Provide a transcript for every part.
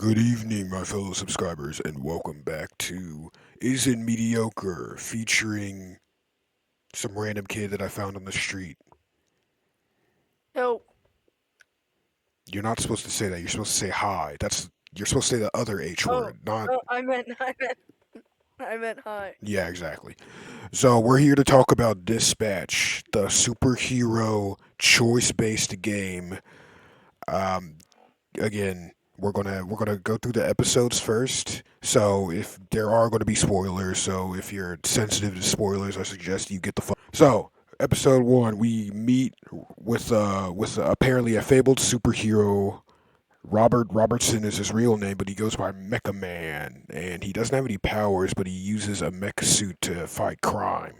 Good evening, my fellow subscribers, and welcome back to Isn't Mediocre, featuring some random kid that I found on the street. No, You're not supposed to say that. You're supposed to say hi. You're supposed to say the other H oh, word, not. oh, I meant hi. Yeah, exactly. So we're here to talk about Dispatch, the superhero choice-based game. Um, Again, we're gonna go through the episodes first. So if there are going to be spoilers, so if you're sensitive to spoilers, I suggest you get the fuck. So episode one, we meet with apparently a fabled superhero. Robert Robertson is his real name, but he goes by Mecha Man, and he doesn't have any powers, but he uses a mech suit to fight crime.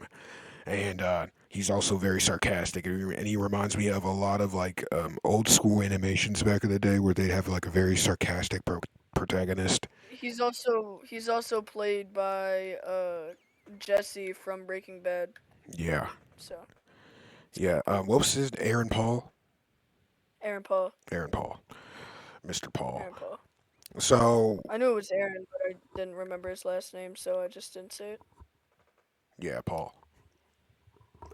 And he's also very sarcastic, and he reminds me of a lot of like old school animations back in the day where they have like a very sarcastic protagonist. He's also played by Jesse from Breaking Bad. Yeah, So it's yeah. pretty cool. What was his Aaron Paul? Aaron Paul. Aaron Paul, Mr. Paul. Aaron Paul. So I knew it was Aaron, but I didn't remember his last name, so I just didn't say it. yeah, Paul,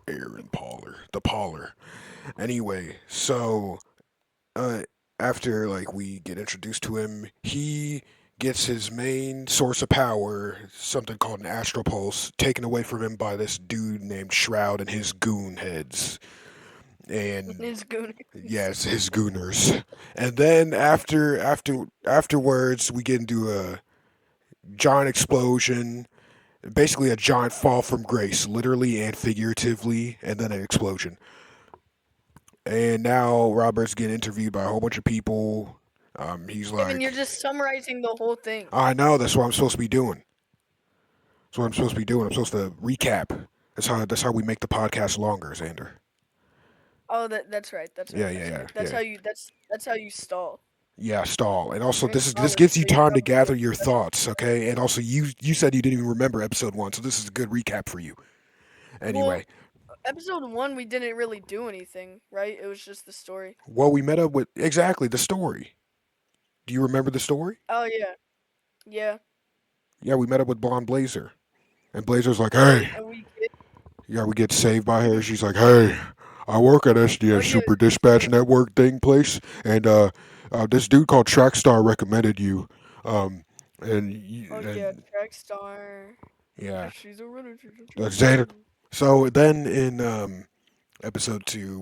Aaron Pauler, the Pauler. Anyway, so uh, after like we get introduced to him, he gets his main source of power, something called an astral pulse, taken away from him by this dude named Shroud and his goon heads. And His Goonies. yes, his gooners. And then afterwards, we get into a giant explosion, basically a giant fall from grace, literally and figuratively, and then an explosion. And now Robert's getting interviewed by a whole bunch of people. He's I mean, you're like, just summarizing the whole thing. I know that's what I'm supposed to be doing. That's what I'm supposed to be doing. I'm supposed to recap. That's how we make the podcast longer, Xander. Oh, that's right. That's right. Yeah, yeah, That's yeah, right. That's yeah. how you. That's how you stall. Yeah, stall. And also, You're this installing, gives you so you time to probably gather like your thoughts, okay? And also, you said you didn't even remember episode one, so this is a good recap for you. well, Anyway, episode one we didn't really do anything, right? It was just the story. well, we met up with exactly the story. Do you remember the story? Oh yeah, yeah. Yeah, we met up with Blonde Blazer, and Blazer's like, Oh, "Hey, and we get yeah, we get saved by her." She's like, "Hey, I work at oh SDS yeah, Super Dispatch Network thing place, and this dude called Trackstar recommended you, um, oh yeah, and track star. yeah, She's a runner. She's a track that's it." star. So then in episode two,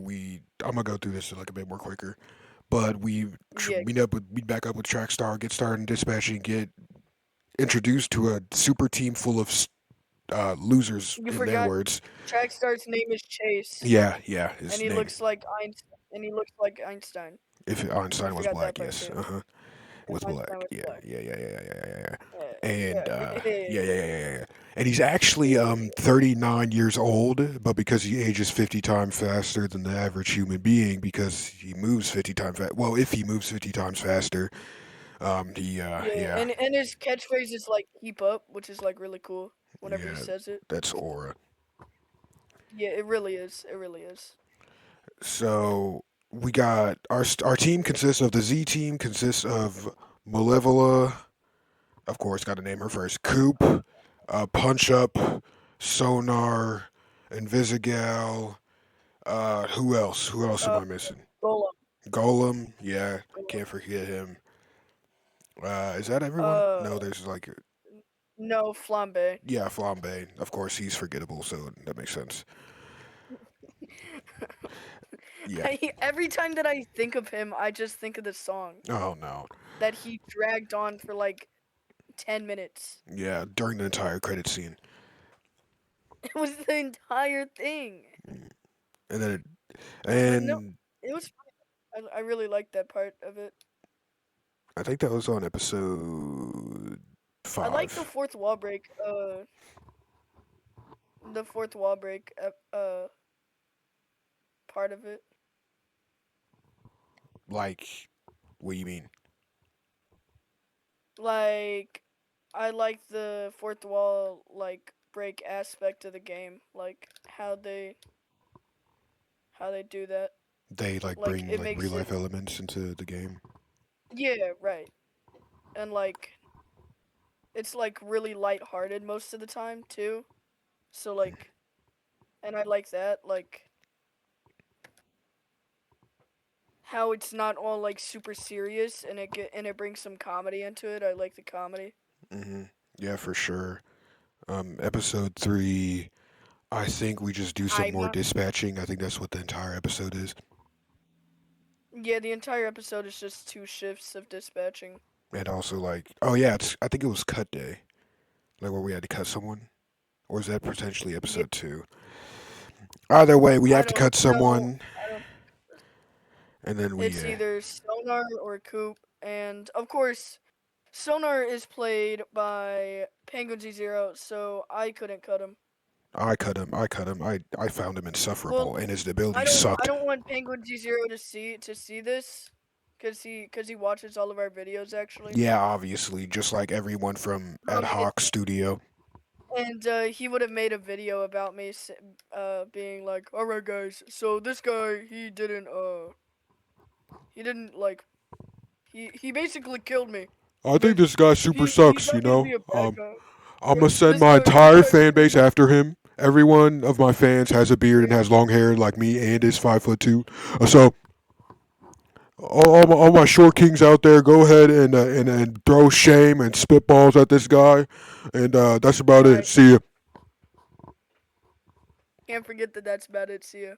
I'm gonna go through this like a bit more quicker, but Yeah, meet back up with Trackstar, get started in dispatching, get introduced to a super team full of losers you in their forgot words. track star's name is Chase, Yeah, yeah, and his he name. looks like Einstein. And he looks like Einstein. If You Einstein was forgot that black, part yes, too. with If Einstein black, was yeah, black. yeah, yeah, yeah, yeah, yeah, yeah, and Yeah, yeah, yeah, yeah, yeah, yeah, yeah. And he's actually 39 years old, but because he ages 50 times faster than the average human being, because he moves 50 times well, if he moves 50 times faster, he yeah. yeah, And his catchphrase is like "keep up," which is like really cool. Whenever he yeah, says it, that's aura. yeah, it really is. It really is. So we got our team consists of the Z team consists of Malevola, of course, got to name her first. Coop, Punch Up, Sonar, Invisigal. Who else? Who else am Uh, I missing? Golem. Golem. Yeah, Golem. can't forget him. Is that everyone? Uh, No, there's like no, Flambe. yeah, Flambe. Of course, he's forgettable, so that makes sense. Yeah. Every time that I think of him, I just think of the song Oh no. that he dragged on for like 10 minutes. Yeah, during the entire credit scene, It was the entire thing. and then But no, and it was funny. I really liked that part of it. I think that was on episode I like the 5. fourth wall break. The fourth wall break. Part of it. Like, what do you mean? Like, I like the fourth wall like break aspect of the game. Like how they do that. They like Like bring it like real makes it. life elements into the game. Yeah, right. and like it's like really lighthearted most of the time too. So like, and I like that, like how it's not all like super serious and it brings some comedy into it. I like the comedy. Hmm. Yeah, for sure. Episode 3, I think we just do some I'm more not. dispatching. I think that's what the entire episode is. Yeah, the entire episode is just two shifts of dispatching. And also, like, oh yeah, I think it was cut day, like where we had to cut someone. Or is that potentially Yeah, episode 2? Either way, we I have to don't cut know. someone, I don't. and then we, It's either Sonar or Coop, and of course, Sonar is played by Penguin Z0, so I couldn't cut him. I cut him. I cut him. I found him Well, insufferable, and his I abilities don't. I sucked. don't want Penguin Z0 to see this, cause he watches all of our videos actually. Yeah, obviously, just like everyone from Ad And Hoc Studio. he would have made a video about me, being like, "All right, guys, so this guy he didn't like he basically killed me, I think but this guy super he's sucks. not gonna be a bad guy. I'm But gonna send my this entire guy fan really base after him. Every one of my fans has a beard and yeah, has long hair like me, and is 5'2". So all my short kings out there, go ahead and throw shame and spitballs at this guy, and that's about all it. right. See ya. Can't forget that that's about it. See ya.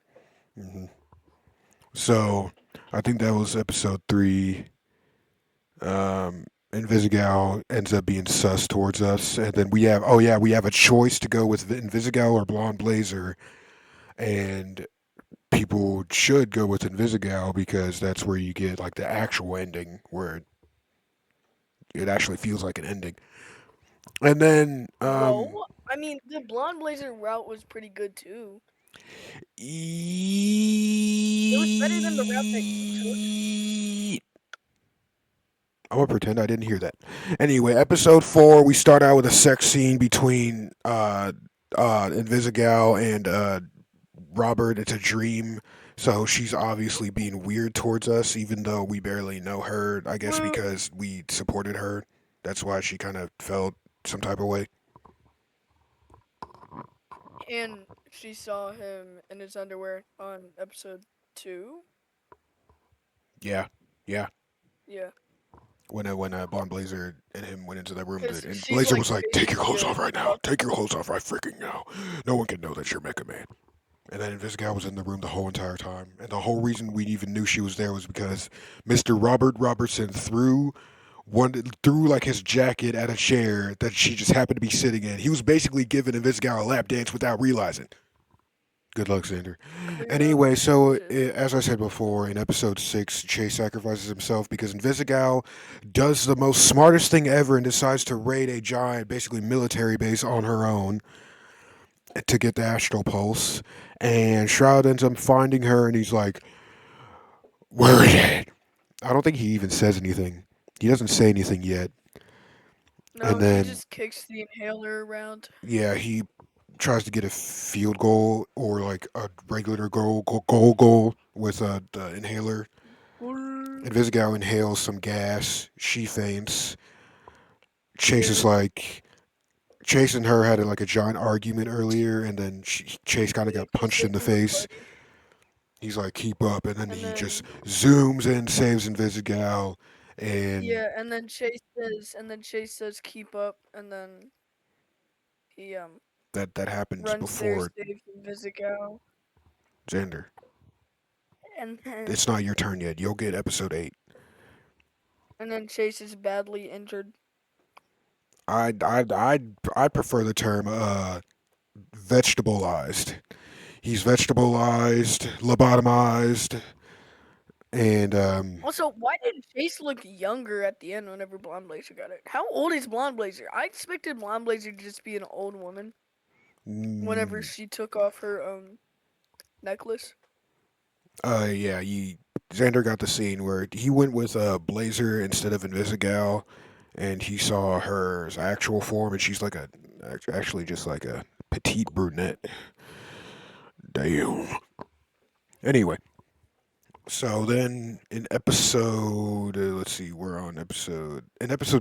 Hmm. So I think that was episode 3. Invisigal ends up being sus towards us, and then we have, oh yeah, we have a choice to go with Invisigal or Blonde Blazer, and people should go with Invisigal because that's where you get like the actual ending where it actually feels like an ending. And then No, I mean the blonde blazer route was pretty good too. It was better than the route that you took. I'm gonna pretend I didn't hear that. Anyway, episode 4, we start out with a sex scene between Invisigal and Robert. It's a dream, so she's obviously being weird towards us, even though we barely know her. I guess Well, because we supported her, that's why she kind of felt some type of way. and she saw him in his underwear on episode 2. Yeah, yeah. Yeah, When Blonde Blazer and him went into the room, because and she's Blazer like was like, "Take your basically clothes a off right now. Take your prostitute. clothes off right freaking now. No one can know that you're Mecha Man." And then Invisigal was in the room the whole entire time. And the whole reason we even knew she was there was because Mr. Robert Robertson threw like his jacket at a chair that she just happened to be sitting in. He was basically giving Invisigal a lap dance without realizing. Good luck, Xander. Anyway, so Congratulations. as I said before, in episode 6, Chase sacrifices himself because Invisigal does the most smartest thing ever and decides to raid a giant, basically military base on her own to get the astral pulse. And Shroud ends up finding her, and he's like, "Where is it?" I don't think he even says anything. He doesn't say anything yet. And No, he then, just kicks the inhaler around. yeah, he tries to get a field goal or like a regular goal with the inhaler. Invisigal inhales some gas. She faints. Chase is Yeah, like, Chase and her had like a giant argument earlier, and then Chase kind of yeah, got because punched they're in the being face. funny. He's like, keep up, and then And he just then zooms in, saves Invisigal, and yeah, and then Chase says keep up, and then he that happens runs there, before saves Invisigal, Xander. and It's then not your turn yet. You'll get episode 8. Chase is badly injured. I prefer the term vegetableized. He's vegetableized, lobotomized, and Also, why did Chase look younger at the end whenever Blonde Blazer got it? How old is Blonde Blazer? I expected Blonde Blazer to just be an old woman whenever mm, she took off her necklace. yeah, Xander got the scene where he went with Blazer instead of Invisigal, and he saw her actual form, and she's like actually just like a petite brunette. Damn. Anyway, So then in episode, let's see, we're on episode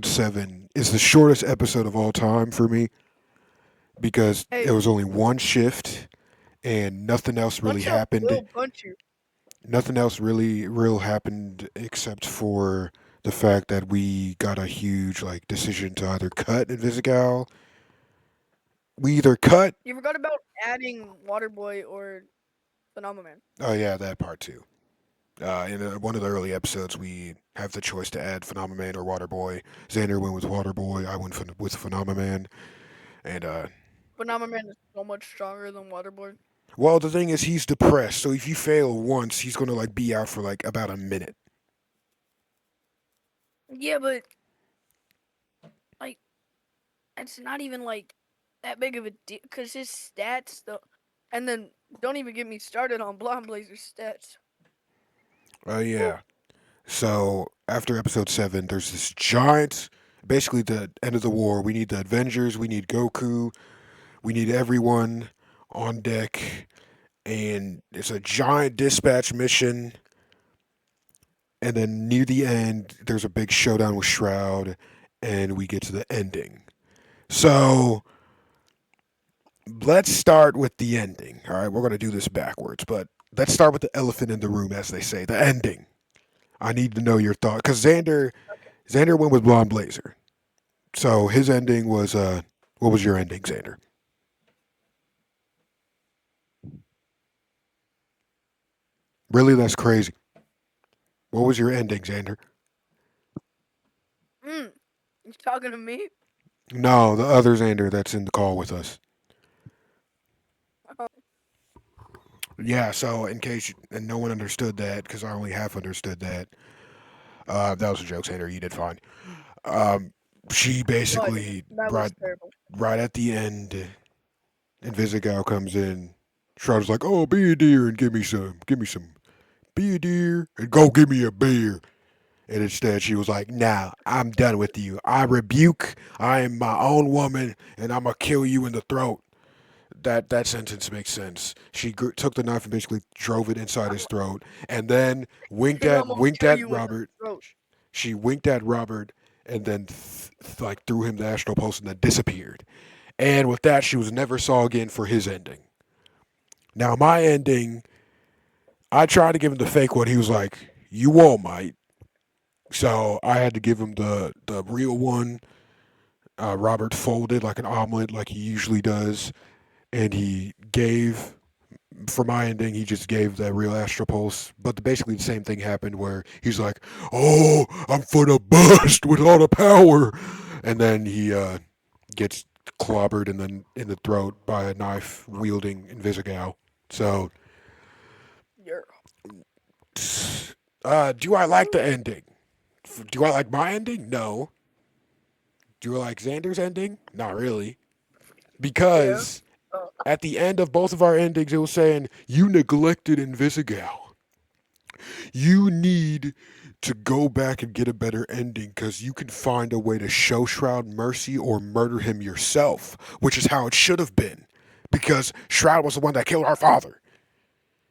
7 is the shortest episode of all time for me because it Hey, was only one shift and nothing else really punch up happened. will punch you. Nothing else really real happened except for the fact that we got a huge like decision to either cut Invisigal. We either cut. You forgot about adding Waterboy or Phenomenon. Oh yeah, that part too. In one of the early episodes, we have the choice to add Phenomenon or Waterboy. Xander went with Waterboy. I went with Phenomenon. And Phenomenon is so much stronger than Waterboy. well, the thing is, he's depressed. So if you fail once, he's gonna like be out for like about a minute. Yeah, but like it's not even like that big of a deal because his stats though. And then don't even get me started on Blonde Blazer's stats. Whew. Yeah. So after episode 7, there's this giant. Basically, the end of the war. We need the Avengers. We need Goku. We need everyone on deck, and it's a giant dispatch mission. And then near the end, there's a big showdown with Shroud, and we get to the ending. So let's start with the ending. All right, we're going to do this backwards, but let's start with the elephant in the room, as they say, the ending. I need to know your thought because Okay. Xander went with Blonde Blazer. So his ending was what was your ending, Xander? Really, that's crazy. What was your ending, Xander? Mm. You talking to me? No, the other Xander that's in the call with us. Oh, Yeah, so in case and no one understood that because I only half understood that. That was a joke, Xander. You did fine. Um, she but basically that was terrible. right at the end, Invisigal comes in. Shroud's like, "Oh, be a deer and give me some, be a deer and go give me a beer." And instead, she was like, "Nah, I'm done with you. I rebuke. I am my own woman, and I'm gonna kill you in the throat." That sentence makes sense. She took the knife and basically drove it inside his throat, and then And I'm gonna winked kill at you in the Robert. throat. She winked at Robert, and then like threw him the astral pulse, and then disappeared. And with that, she was never saw again for his ending. Now my ending, I tried to give him the fake one. He was like, "You won't, mate." So I had to give him the real one. Robert folded like an omelet, like he usually does, and he gave for my ending. He just gave that real astral pulse, but basically the same thing happened where he's like, "Oh, I'm for the bust with all the power," and then he gets clobbered and then in the throat by a knife wielding Invisigal. So, Yeah. do I like the ending? Do I like my ending? No. Do I like Xander's ending? Not really. Yeah. Because at the end of both of our endings, it was saying, "You neglected Invisigal. You need to go back and get a better ending because you can find a way to show Shroud mercy or murder him yourself," which is how it should have been. Because Shroud was the one that killed our father.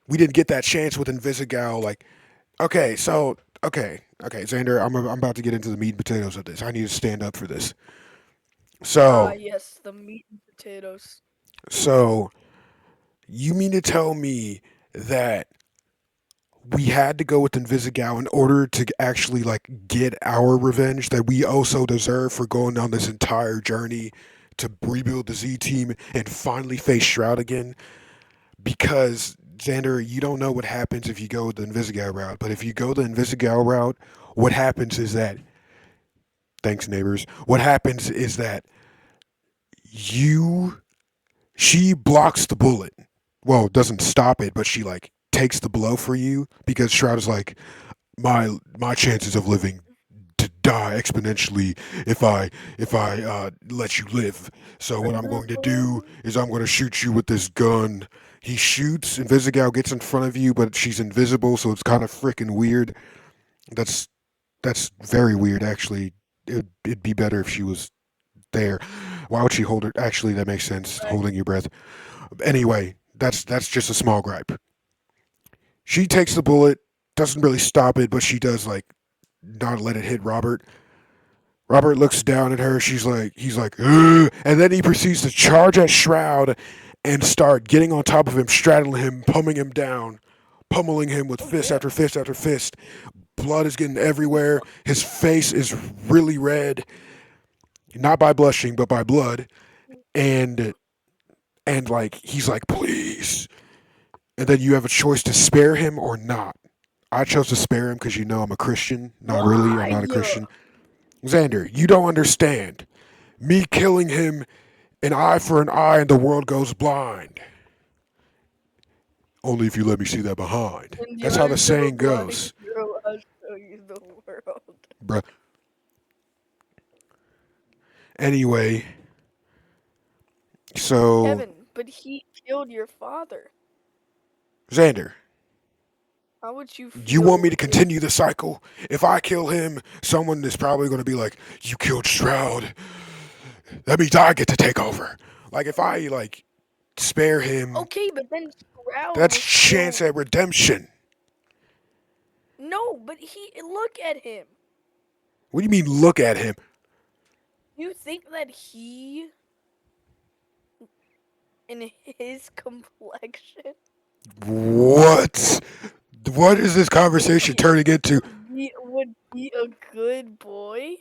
We didn't get that chance with Invisigal. Like, okay, so okay, Xander, I'm about to get into the meat and potatoes of this. I need to stand up for this. Ah, So yes, the meat and potatoes. so you mean to tell me that we had to go with Invisigal in order to actually like get our revenge that we also deserve for going on this entire journey to rebuild the Z team and finally face Shroud again? Because Xander, you don't know what happens if you go the Invisigal route, but if you go the Invisigal route, what happens is that thanks neighbors. What happens is that you she blocks the bullet. Well, doesn't stop it, but she like takes the blow for you because Shroud is like my chances of living to die exponentially if I let you live. So what I'm going to do is I'm going to shoot you with this gun. He shoots. Invisigal gets in front of you, but she's invisible, so it's kind of freaking weird. That's that's very weird, actually. It'd be better if she was there. Why would she hold her? Actually, that makes sense. Right. Holding your breath. Anyway, that's just a small gripe. She takes the bullet, doesn't really stop it, but she does like not let it hit Robert. Robert looks down at her. He's like, "Ugh," and then he proceeds to charge at Shroud and start getting on top of him, straddling him, pummeling him with Oh fist yeah. after fist after fist. Blood is getting everywhere. His face is really red, not by blushing, but by blood. And like he's like, please. And then you have a choice to spare him or not. I chose to spare him because you know I'm a Christian. Not really. I'm Why? not a Christian. Xander, you don't understand. Me killing him, an eye for an eye, and the world goes blind. Only if you let me see that behind. And That's how you're the so saying blind, goes, girl. I'll show you the world. bruh. Anyway, so Kevin, but he killed your father. Xander, How would you you want me feel to if continue the cycle? If I kill him, someone is probably going to be like, "You killed Shroud. That means I get to take over." Like if I like spare him, okay, but then Stroud that's was chance still at redemption. no, but he look at him. What do you mean? Look at him. You think that he in his complexion What? What is this conversation turning into? would be a good boy?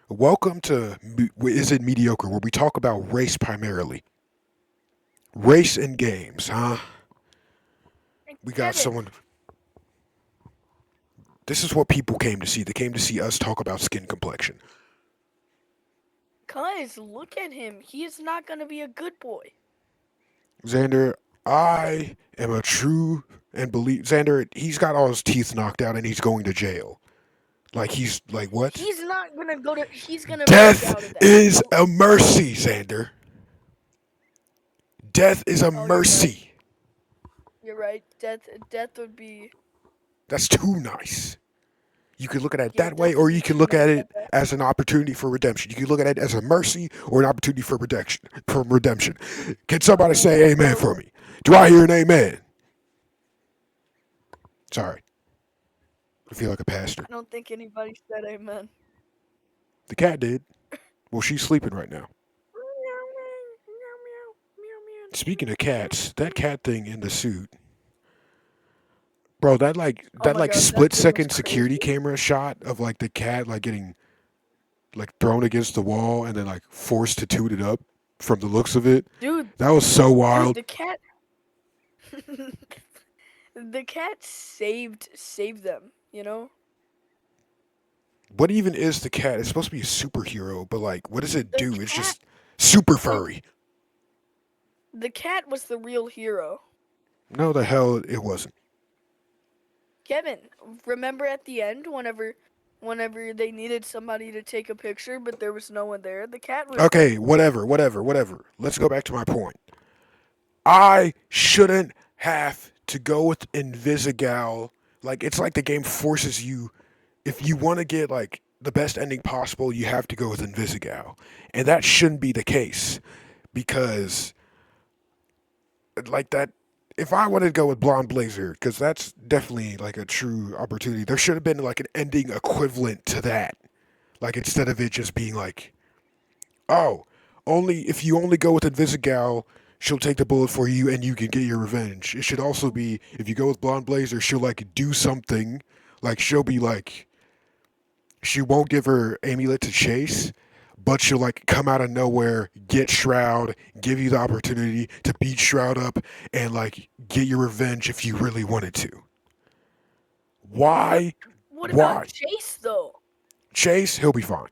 Welcome to Is It Mediocre, where we talk about race primarily. Race and games, huh? We got Kevin, someone. This is what people came to see. They came to see us talk about skin complexion. cuz look at him. He is not going to be a good boy. Xander, I am a true and believe. Xander, he's got all his teeth knocked out and he's going to jail. Like, he's like, what? He's not going to go to he's going to break Death out of that. is a mercy, Xander. Death is a Oh, you're right. mercy. You're right. Death would be That's too nice. You could look at it yeah, that way, death or would be you can too look nice at at it that. as an opportunity for redemption. You can look at it as a mercy or an opportunity for redemption. From redemption. Can somebody say amen for So me? Do I hear an amen? Sorry, I feel like a pastor. I don't think anybody said amen. The cat did. Well, she's sleeping right now. Speaking of cats, that cat thing in the suit, bro. Oh That my like god, that split thing was second crazy. security camera shot of like the cat like getting like thrown against the wall and then like forced to toot it up. From the looks of it, Dude, that was so dude, wild. the cat the cat saved them, you know? What even is the cat? It's supposed to be a superhero, but like, what does it The do? It's cat just super the, furry. the cat was the real hero. No, the hell it wasn't. Kevin, remember at the end whenever they needed somebody to take a picture but there was no one there, the cat was there. Okay, whatever. Let's go back to my point. I shouldn't have to go with Invisigal. Like, it's like the game forces you. If you want to get like the best ending possible, you have to go with Invisigal, and that shouldn't be the case because like that. If I wanted to go with Blonde Blazer, because that's definitely like a true opportunity, there should have been like an ending equivalent to that. Like instead of it just being like, oh, only if you only go with Invisigal, she'll take the bullet for you and you can get your revenge. It should also be if you go with Blonde Blazer, she'll like do something, like she'll be like she won't give her amulet to chase, but she'll like come out of nowhere, get Shroud, give you the opportunity to beat Shroud up, and like get your revenge if you really wanted to. But Why? what about Why? Chase though? Chase, he'll be fine.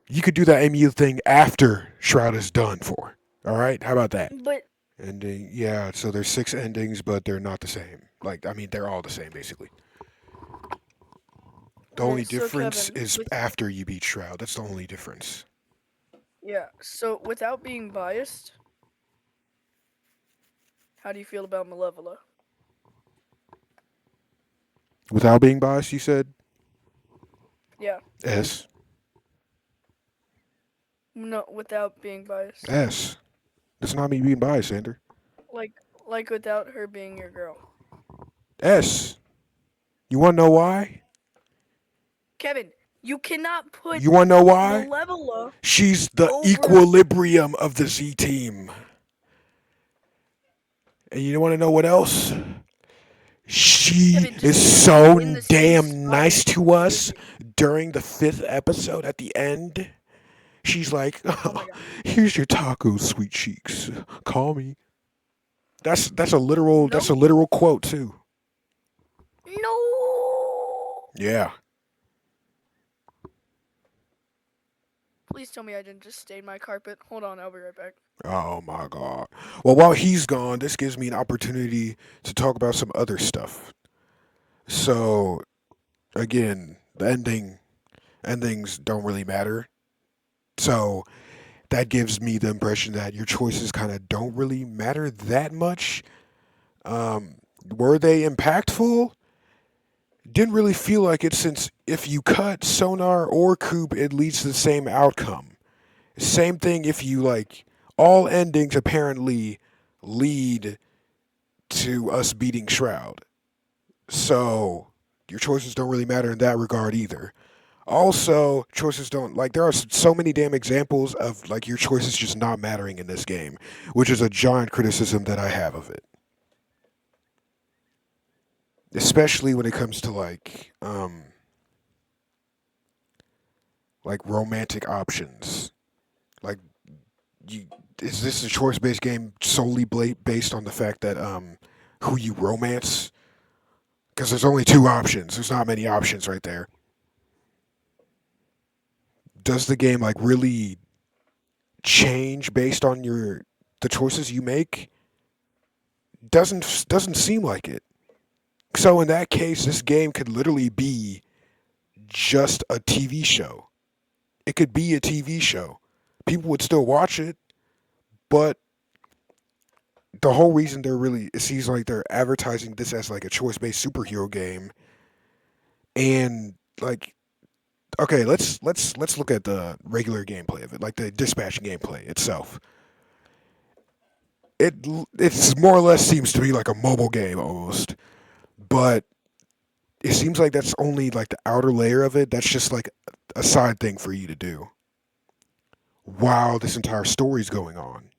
You could do that amulet thing after Shroud is done for. All right, how about that? But Ending, yeah. So there's six endings, but they're not the same. Like, I mean, they're all the same basically. The okay, only so difference Kevin, is with after you beat Shroud. That's the only difference. yeah, so without being biased, how do you feel about Malevola? Without being biased, you said Yeah. S. No, without being biased. S. That's not me being biased, Sander. Like like without her being your girl. S. You want to know why? Kevin, you cannot put You want to know why? Malevola She's the over. equilibrium of the Z team. And you want to know what else? She Kevin, is just because you're so in the same damn spot nice makes you to us amazing. during the fifth episode at the end. She's like, Oh oh, my god. "Here's your tacos, sweet cheeks. Call me." That's a No. literal quote too. No. Yeah. Please tell me I didn't just stain my carpet. Hold on, I'll be right back. Oh my god. Well, while he's gone, this gives me an opportunity to talk about some other stuff. So again, the endings don't really matter. So that gives me the impression that your choices kind of don't really matter that much. Um, were they impactful? Didn't really feel like it, since if you cut Sonar or Coop, it leads to the same outcome. Same thing if you like, all endings apparently lead to us beating Shroud. So your choices don't really matter in that regard either. Also, choices don't, like, there are so many damn examples of like your choices just not mattering in this game, which is a giant criticism that I have of it. Especially when it comes to like romantic options. Like, you, is this a choice based game solely based on the fact that who you romance? Because there's only two options. There's not many options right there. Does the game like really change based on the choices you make? Doesn't seem like it. So in that case, this game could literally be just a TV show. It could be a TV show. People would still watch it, but the whole reason it seems like they're advertising this as like a choice-based superhero game, and like, okay, let's look at the regular gameplay of it, like the dispatching gameplay itself. It it's more or less seems to be like a mobile game almost, but it seems like that's only like the outer layer of it. That's just like a side thing for you to do while this entire story's going on.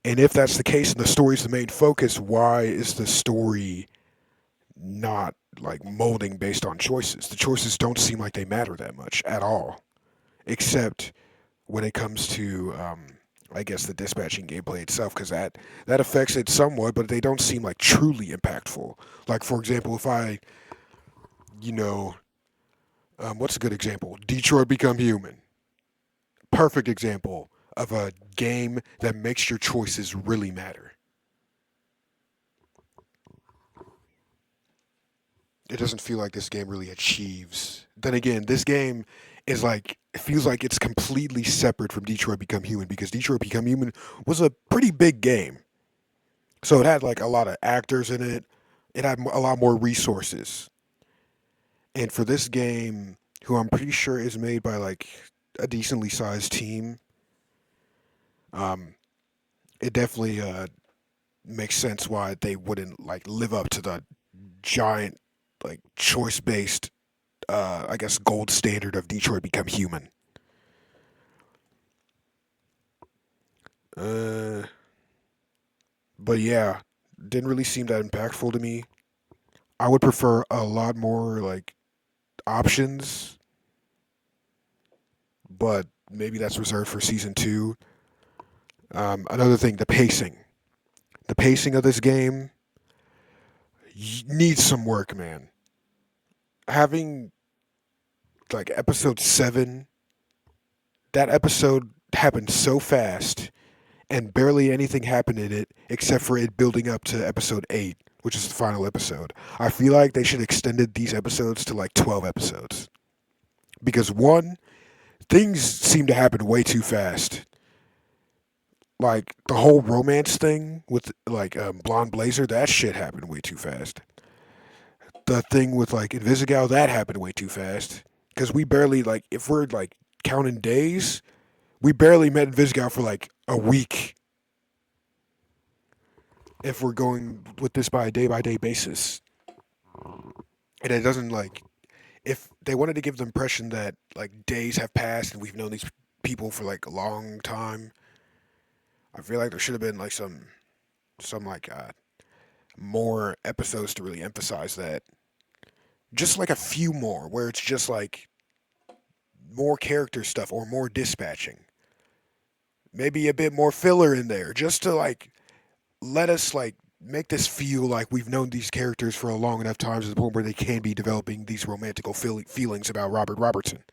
And if that's the case and the story's the main focus, why is the story not like molding based on choices? The choices don't seem like they matter that much at all, except when it comes to, I guess, the dispatching gameplay itself, because that affects it somewhat, but they don't seem like truly impactful. Like, for example, if I, you know, what's a good example? Detroit Become Human. Perfect example of a game that makes your choices really matter. It doesn't feel like this game really achieves. Then again, this game is like, it feels like it's completely separate from Detroit Become Human, because Detroit Become Human was a pretty big game. So it had like a lot of actors in it. It had a lot more resources. And for this game, who I'm pretty sure is made by like a decently sized team, um, it definitely makes sense why they wouldn't like live up to the giant like choice based I guess gold standard of Detroit Become Human. Uh, but yeah, didn't really seem that impactful to me. I would prefer a lot more like options, but maybe that's reserved for season two. Another thing, the pacing. The pacing of this game needs some work, man. Having like episode 7, that episode happened so fast, and barely anything happened in it except for it building up to episode 8, which is the final episode. I feel like they should have extended these episodes to like 12 episodes. Because one, things seem to happen way too fast. Like the whole romance thing with like Blonde Blazer, that shit happened way too fast. The thing with like Invisigal, that happened way too fast. Because we barely, like, if we're like counting days, we barely met Invisigal for like a week. If we're going with this by a day basis, and it doesn't like if they wanted to give the impression that like days have passed and we've known these people for like a long time, I feel like there should have been like some like more episodes to really emphasize that. Just like a few more where it's just like more character stuff or more dispatching. Maybe a bit more filler in there just to like let us like make this feel like we've known these characters for a long enough time to the point where they can be developing these romantical feelings about Robert Robertson.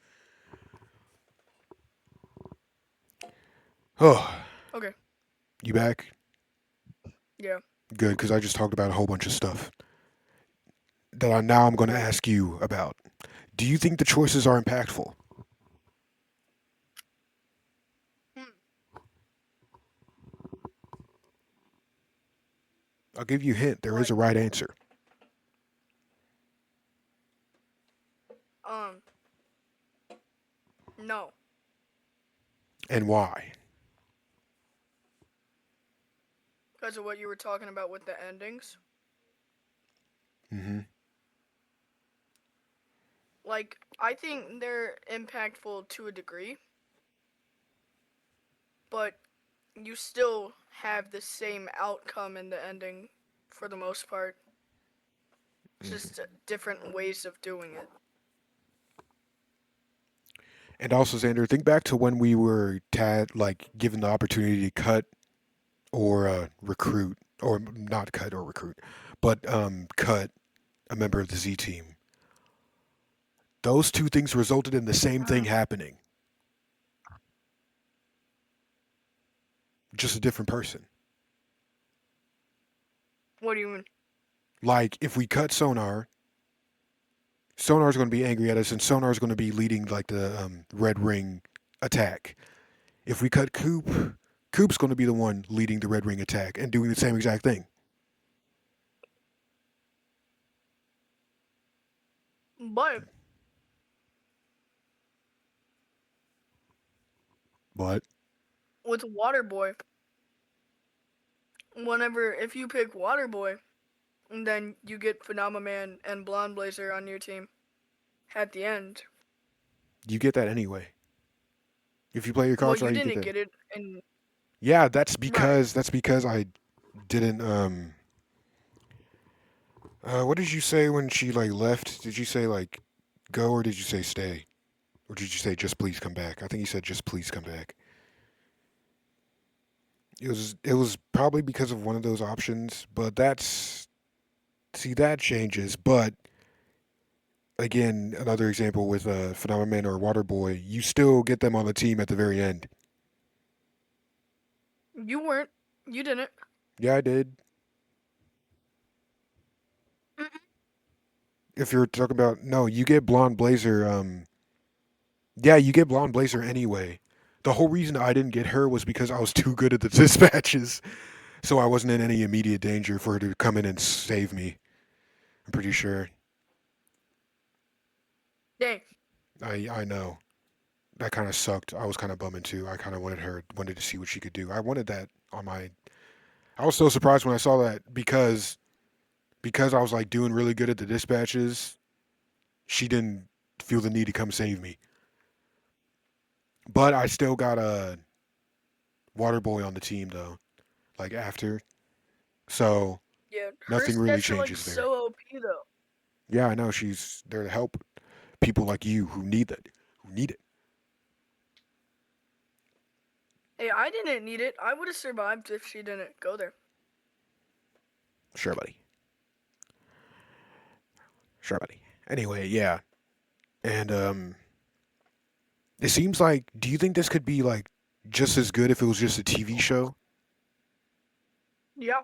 Oh, Okay. you back? Yeah. Good, because I just talked about a whole bunch of stuff that I'm going to Great. ask you about. Do you think the choices are impactful? Hmm. I'll give you a hint. There is a Like, right answer. um, no, And why? because of what you were talking about with the endings. Mm-hmm. Like, I think they're impactful to a degree, but you still have the same outcome in the ending for the most part. It's Mm-hmm. just different ways of doing it. And also, Xander, think back to when we were like given the opportunity to cut or recruit, or not cut or recruit, but cut a member of the Z team. Those two things resulted in the same thing Mm. happening, just a different person. What do you mean? Like if we cut Sonar, Sonar's going to be angry at us, and Sonar's going to be leading like the Red Ring attack. If we cut Coop, Coop's going to be the one leading the Red Ring attack and doing the same exact thing. But But with Waterboy, whenever if you pick Waterboy, then you get Phenomenon and Blonde Blazer on your team at the end. you get that anyway. If you play your Well, cards you right, you get didn't that. get it, and Yeah, right. that's because I didn't. What did you say when she like left? Did you say like go or did you say stay? Or did you say just please come back? I think you said just please come back. It was probably because of one of those options, but that's see that changes. But again, another example with Phenomenon or Waterboy, you still get them on the team at the very end. You weren't. You didn't. Yeah, I did. Mm-mm. If you're talking about no, you get Blonde Blazer. Yeah, you get Blonde Blazer anyway. The whole reason I didn't get her was because I was too good at the dispatches, so I wasn't in any immediate danger for her to come in and save me. I'm pretty sure. Dang. I know that kind of sucked. I was kind of bumming too. I kind of wanted to see what she could do. I wanted that on my. I was so surprised when I saw that because I was like doing really good at the dispatches. She didn't feel the need to come save me, but I still got a Waterboy on the team though. Like after, so Yeah, her nothing really stats are like changes there. so OP though. Yeah, I know she's there to help people like you who need it. Who need it. Hey, I didn't need it. I would have survived if she didn't go there. Sure, buddy. Sure, buddy. Anyway, yeah, and it seems like. Do you think this could be like just as good if it was just a TV show? Yeah.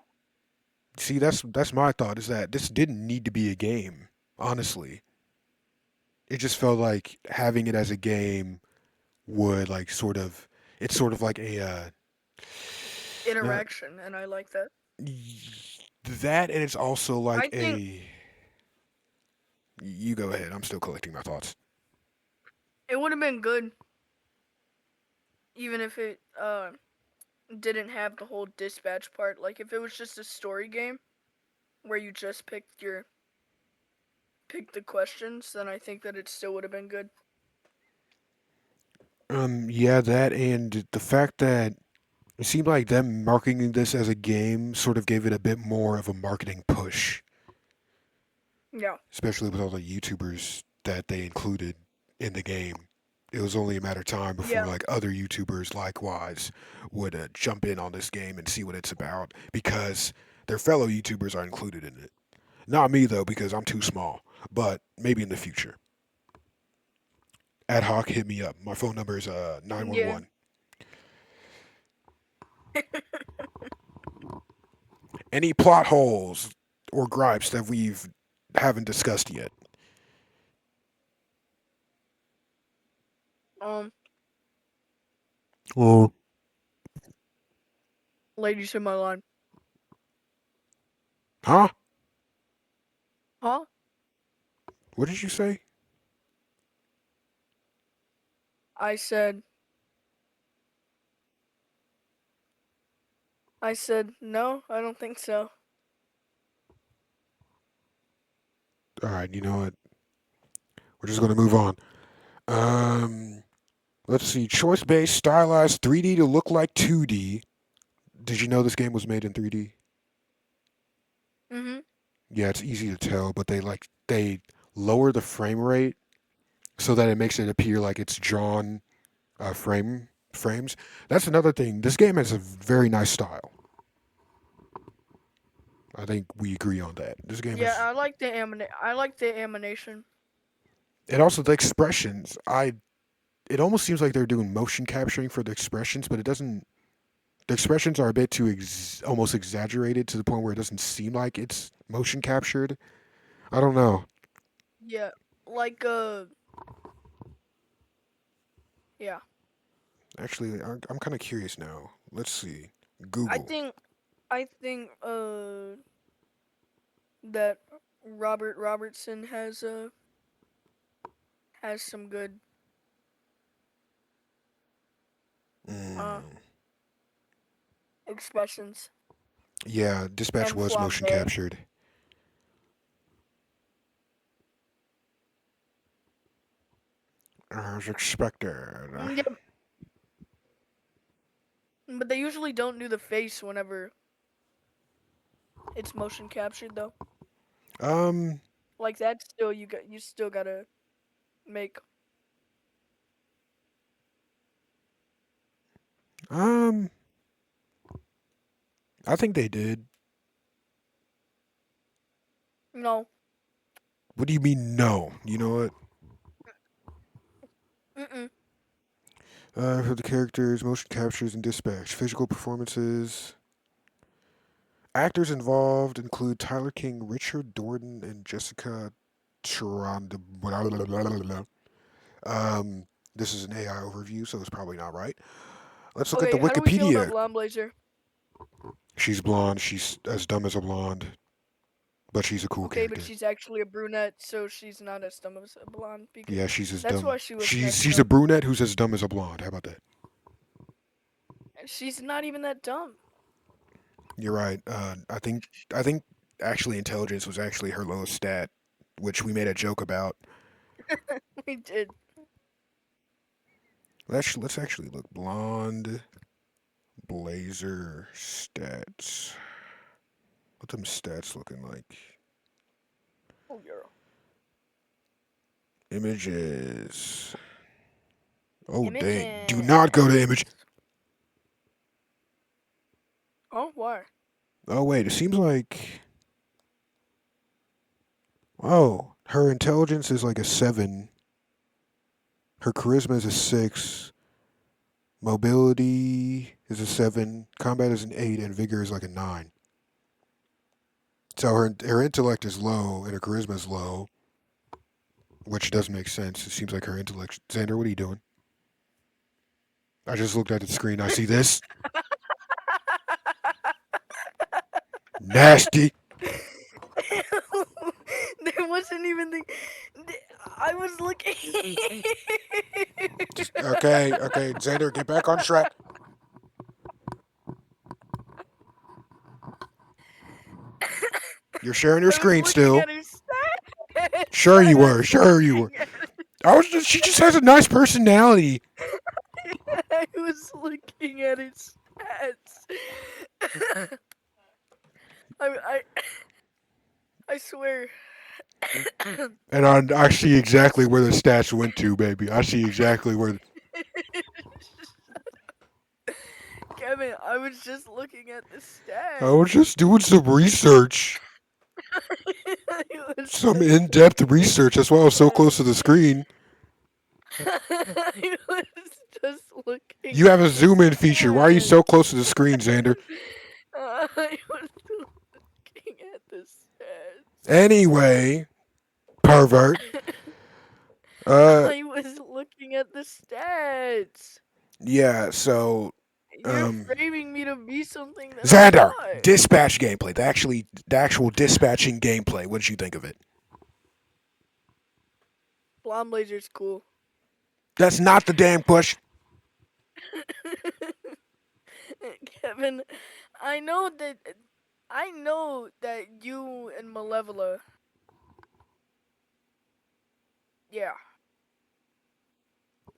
See, that's my thought. Is that this didn't need to be a game. Honestly, it just felt like having it as a game would like sort of. It's sort of like a not Interaction, and I like that. that, and it's also like I think a. You go ahead. I'm still collecting my thoughts. it would have been good even if it didn't have the whole dispatch part. Like if it was just a story game where you just picked your picked the questions, then I think that it still would have been good. Yeah, that and the fact that it seemed like them marketing this as a game sort of gave it a bit more of a marketing push, Yeah. especially with all the YouTubers that they included in the game. It was only a matter of time before Yeah. like other YouTubers likewise would jump in on this game and see what it's about because their fellow YouTubers are included in it. Not me though because I'm too small, but maybe in the future. Ad hoc hit me up. My phone number is Yeah. 911. Any plot holes or gripes that we've haven't discussed yet? Um, Oh. ladies in my line. Huh? Huh? What did you say? I said, no, I don't think so. All right, you know what? We're just gonna move on. Um, let's see. Choice-based, stylized 3D to look like 2D. Did you know this game was made in 3D? Mm-hmm. Yeah, it's easy to tell, but they lower the frame rate so that it makes it appear like it's drawn frames. That's another thing. This game has a very nice style. I think we agree on that. This game Yeah, is, I like the animation. and also the expressions. It almost seems like they're doing motion capturing for the expressions, but it doesn't. The expressions are a bit too almost exaggerated to the point where it doesn't seem like it's motion captured. I don't know. Yeah. Like yeah. Actually, I'm kind of curious now. Let's see. I Google. think I think that Robert Robertson has some good uh Mm. expressions Yeah, Dispatch and was motion flambe. captured. As expected. Yeah, but they usually don't do the face whenever it's motion captured though. Um, Like that still you still gotta make. um, I think they did. No. What do you mean no? You know what? Mm-mm. For the characters, motion captures, and dispatch. Physical performances. Actors involved include Tyler King, Richard Dorton, and Jessica Toronto. Um, this is an AI overview, so it's probably not right. Let's look at the Okay, how do we feel about Wikipedia. Blonde Blazer? She's blonde. She's as dumb as a blonde, but she's a cool Okay, but character. she's actually a brunette, so she's not as dumb as a blonde because Yeah, she's as that's why dumb. she was messed She's a up. brunette who's as dumb as a blonde. How about that? And she's not even that dumb. You're right. I think actually intelligence was actually her lowest stat, which we made a joke about. We did. Let's actually look. Blonde blazer stats. What them stats looking like? Oh girl. Images. Oh dang! Do not go to image. Images. Oh, why? Oh wait, it seems like her intelligence is like a 7. Her charisma is a 6. Mobility is a 7. Combat is an 8, and vigor is like a 9. So her intellect is low and her charisma is low, which doesn't make sense. It seems like her intellect. Xander, what are you doing? I just looked at the screen. I see this. Nasty. There wasn't even the. I was looking. Just okay. Xander, get back on track. You're sharing your I was screen looking still. at her stats. Sure I you were. was Sure you were. looking at I was just. She just has a nice personality. I was looking at its stats. I I swear. And I see exactly where the stats went to, baby. I see exactly where. Kevin, I was just looking at the I was stats. just doing some research. I was Some just in depth looking at research. the That's why I was so close to the stats. screen. I was just looking You have at a the zoom in feature. Why are you so stats. close to the screen, Xander? I was looking at the Anyway, pervert. stats. Uh, I was looking at the stats. yeah, so, You're um, framing me to be something that I'm Xander, not. dispatch gameplay. The actual dispatching gameplay. What did you think of it? Blonde Blazer's cool. That's not the damn question. Kevin, I know that I know that you and Malevola, yeah,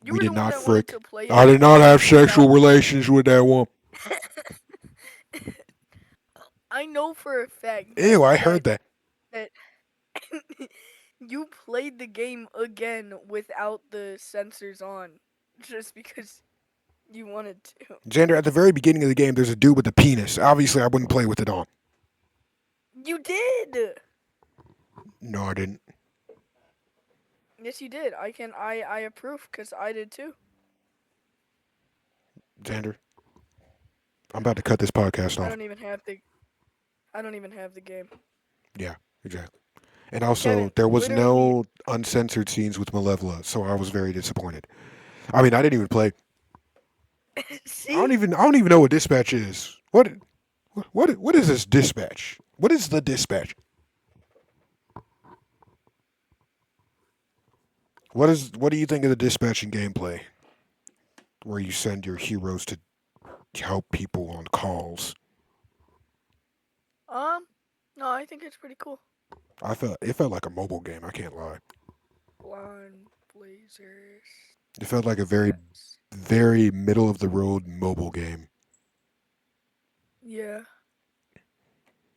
you We were the did one not that wanted frick. to play I it did not have without. sexual relations with that one. I know for a fact Ew, I heard that. that you played the game again without the sensors on, just because you wanted to. Xander, at the very beginning of the game, there's a dude with a penis. Obviously, I wouldn't play with it on. You did. No, I didn't. Yes, you did. I approve because I did too. Xander, I'm about to cut this podcast I off. don't even have the I don't even have the game. Yeah, exactly. And also, Kevin, there was literally. no uncensored scenes with Malevola, so I was very disappointed. I mean, I didn't even play. See? I don't even know what dispatch is. What is this dispatch? What is the dispatch? What do you think of the dispatching gameplay, where you send your heroes to help people on calls? Um, no, I think it's pretty cool. It felt like a mobile game. I can't lie. Blonde blazers. It felt like a That's very middle of the road mobile game. yeah.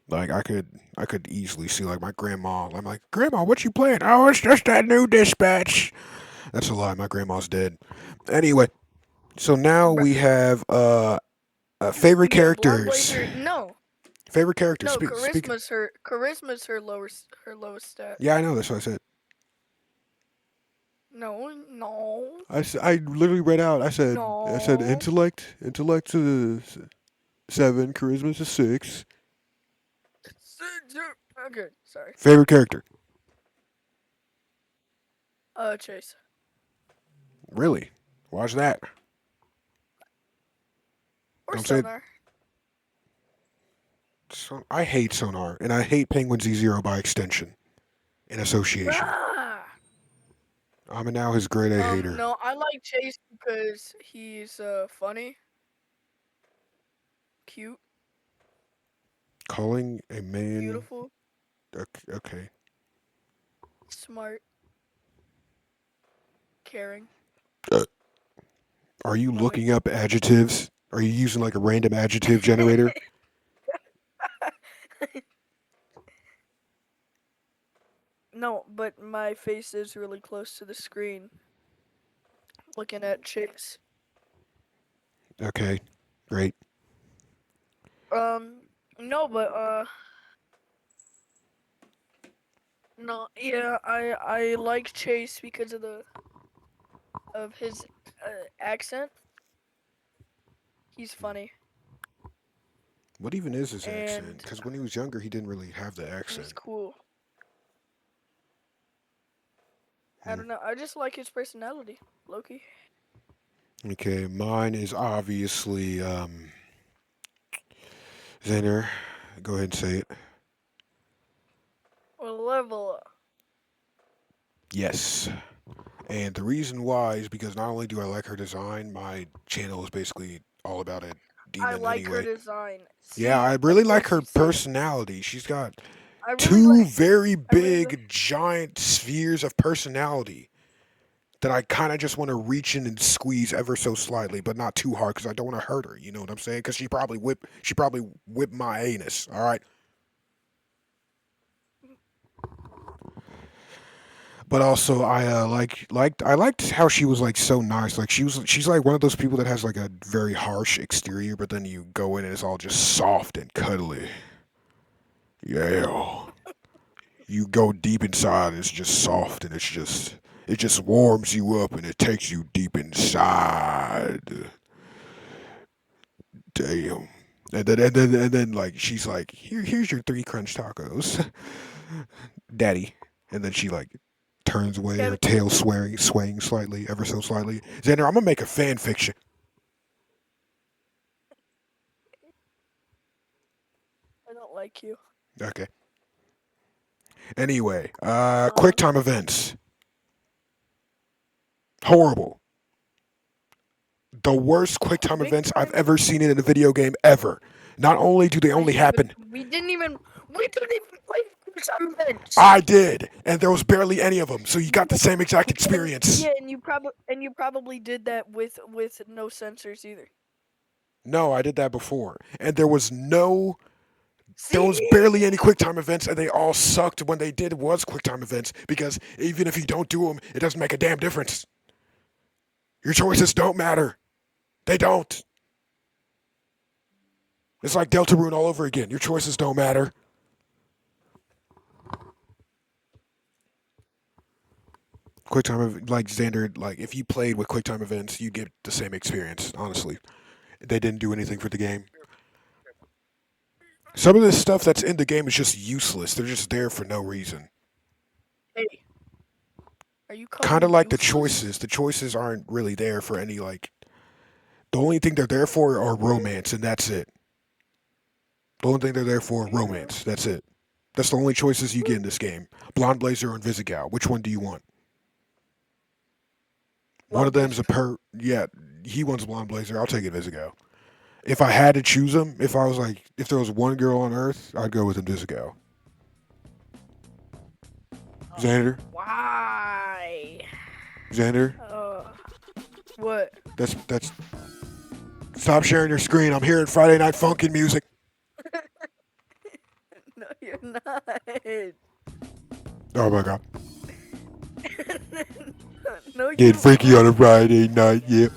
Like I could easily see like my grandma. I'm like, Grandma, what you playing? Oh, it's just that new dispatch. That's a lie. My grandma's dead. Anyway, so now Bruh. we have favorite Yeah, blonde characters. blazer. No, Favorite characters. no. Speak. Charisma's her lowest stat. Yeah, I know. That's what I said. No, no, I literally read out. I said no. intellect is 7, charisma is a 6. Okay, sorry. Favorite character. Chase Really? Watch that. or I'm saying Sonar. I hate Sonar and I hate Penguin Z0 by extension in association. Bruh. I'm now his grade A hater. No, I like Chase because he's funny, cute, Calling a man. beautiful, Okay. smart, caring, Uh, are you loving. looking up adjectives? Are you using like a random adjective generator? No, but my face is really close to the screen looking at Chase. Okay. Great. No, but no, yeah, I like Chase because of his accent. He's funny What even is his accent? and Because when he was younger, he didn't really have the he's accent. cool. I Hmm. don't know. I just like his personality, Loki. Okay, mine is obviously Xander. Go ahead and say it. Or level. Yes. And the reason why is because not only do I like her design, my channel is basically all about a I demon like her anyway. design. Yeah, See, I of really like course her you'd say that. personality. I really Two like. very I really like. big, giant spheres of personality that I kind of just want to reach in and squeeze ever so slightly, but not too hard because I don't want to hurt her. You know what I'm saying? Because she probably whip my anus. All right. But also, I I liked how she was like so nice. Like she's like one of those people that has like a very harsh exterior, but then you go in and it's all just soft and cuddly. Yeah. You go deep inside, it's just soft and it just warms you up and it takes you deep inside. Damn. And then like she's like, here's your three crunch tacos, daddy. And then she like turns away, her Kevin, tail swaying slightly, ever so slightly. Xander, I'm gonna make a fan fiction. I don't like you. Okay. Anyway, Uh, QuickTime events. Horrible. The worst QuickTime quick events I've time. ever seen in a video game ever. Not only do they I only haven't. happen, We didn't even play quick time events. I did, and there was barely any of them, so you got the same exact experience. Yeah, and you probably did that with no sensors either. No, I did that before, and there was See? barely any QuickTime events, and they all sucked when they did was QuickTime events because even if you don't do them, it doesn't make a damn difference. Your choices don't matter. They don't. It's like Deltarune all over again. Your choices don't matter. QuickTime, like Xander, like if you played with QuickTime events, you get the same experience. Honestly, they didn't do anything for the game. Some of this stuff that's in the game is just useless. They're just there for no reason. Hey, are you calling Kind me of like the useless? choices. The choices aren't really there for any like. The only thing they're there for are romance, and that's it. The only thing they're there for romance. That's it. That's the only choices you get in this game. Blonde Blazer and Visigal. Which one do you want? One of Blonde them's a Blazer. per. Yeah, he wants Blonde Blazer. I'll take it Visigal. If I had to choose them, if I was like, if there was one girl on Earth, I'd go with Invisigal. Xander, Why? Xander, Uh, what? that's. Stop sharing your screen. I'm hearing Friday Night Funkin' music. No, you're not. Oh my god. No, Getting you freaky on a aren't. Friday night, yeah.